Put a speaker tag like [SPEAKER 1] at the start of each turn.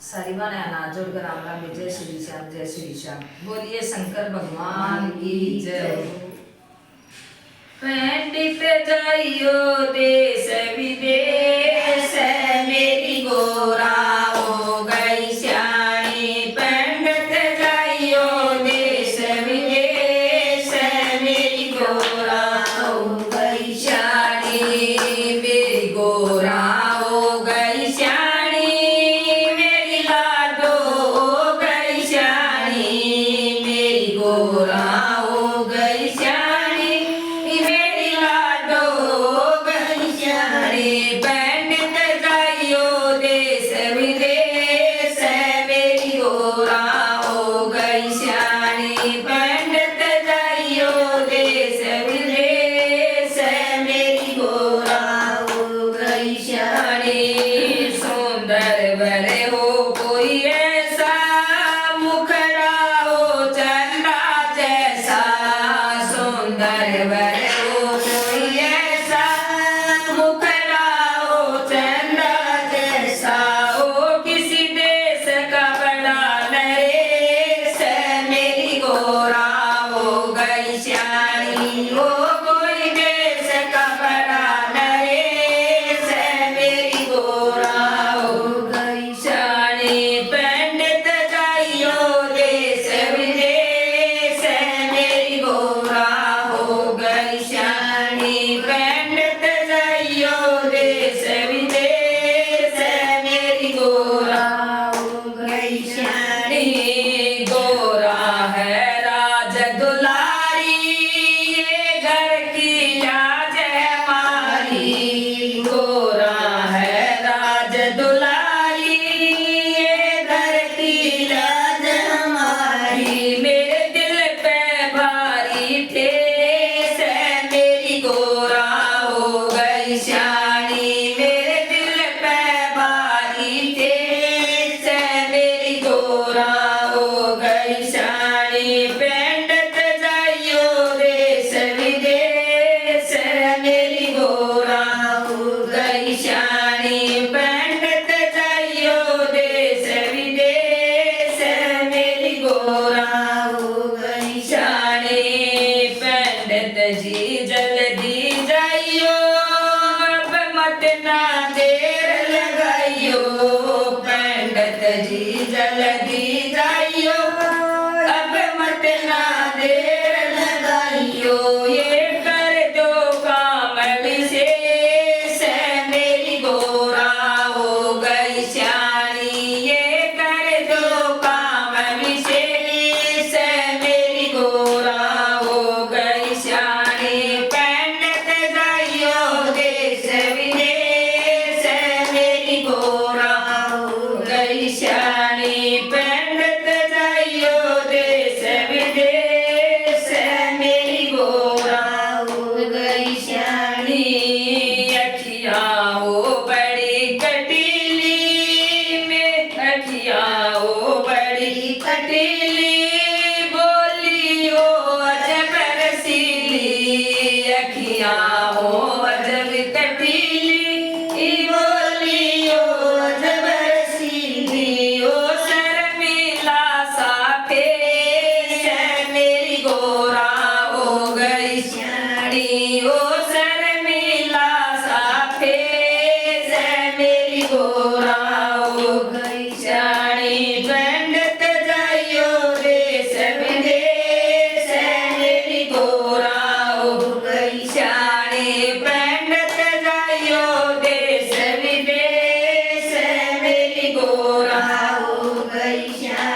[SPEAKER 1] सारी माने हाथ जोड़कर राम राम जय श्री श्याम जय श्री श्याम। बोलिए शंकर भगवान की जय। पंडित जाइयो देश विदेश मेरी गोरा हो गई श्याणी। पंडित जाइयो देश विदेश मेरी गोरा हो गई श्याणी। मेरी गोरा हो गई श्याणी। मेरी लाडो हो गई श्याणी। मेरी गोरा हो गई श्याणी। मेरी लाडो हो गई श्याणी। पंडित जाइयो देश विदेश मेरी गोरा हो गई श्याणी। पंडित जाइयो देश विदेश मेरी गोरा हो गई श्याणी। सुंदर बरे हो कोई ऐसा मुखड़ा हो चंदा जैसा। सुंदर बरे हो कोई ऐसा मुखड़ा हो चंदा जैसा। ओ किसी देश का बड़ा नरेश मेरी गोरा हो गई श्याणी। ओ कोई देश का बड़ा नरेश मेरी गोरा हो गई श्याणी। पंडित जाइयो देश विदेश मेरी गोरा हो गई श्याणी। पंडित जाइयो देश विदेश मेरी गोरा हो गई श्याणी। गोरा है राज दुलारी ये घर की लाज हमारी। गोरा है राज दुलारी ये घर की लाज हमारी। मेरे दिल पे भारी ठेस मेरी गोरा हो गई श्याणी। मेरे दिल पे भारी ठेस मेरी गोरा हो गई श्याणी। पंडित जाइयो देश विदेश मेरी गोरा हो गई श्याणी। पंडित जाइयो देश विदेश मेरी गोरा हो गई श्याणी। पंडित जी जल्दी जाइयो अब मत ना देर लगाइयो। पंडित जी जल्दी जाइयो अब मत ना देर लगाइयो। ये कर दो काम विशेष मेरी गोरा हो गई श्याणी। ये कर दो काम विशेष मेरी गोरा हो गई श्याणी। पंडित जाइयो देश विदेश मेरी गोरा हो गई श्याणी। पंडित जाइयो देश विदेश मेरी गोरा हो गई श्याणी। अखिया हो बड़ी कटीली में अखिया हो बड़ी कटीली। बोली हो अजब रसीली। अखिया हो अजब कटीली बोली हो अजब रसीली। ओ शर्मिला सा फेस मेरी गोरा हो गई श्याणी। ओ शर्मिला सा फेस मेरी गोरा हो गई श्याणी। पंडित जाइयो देश विदेश मेरी गोरा हो गई श्याणी। पंडित जाइयो देश विदेश मेरी गोरा हो गई श्याणी।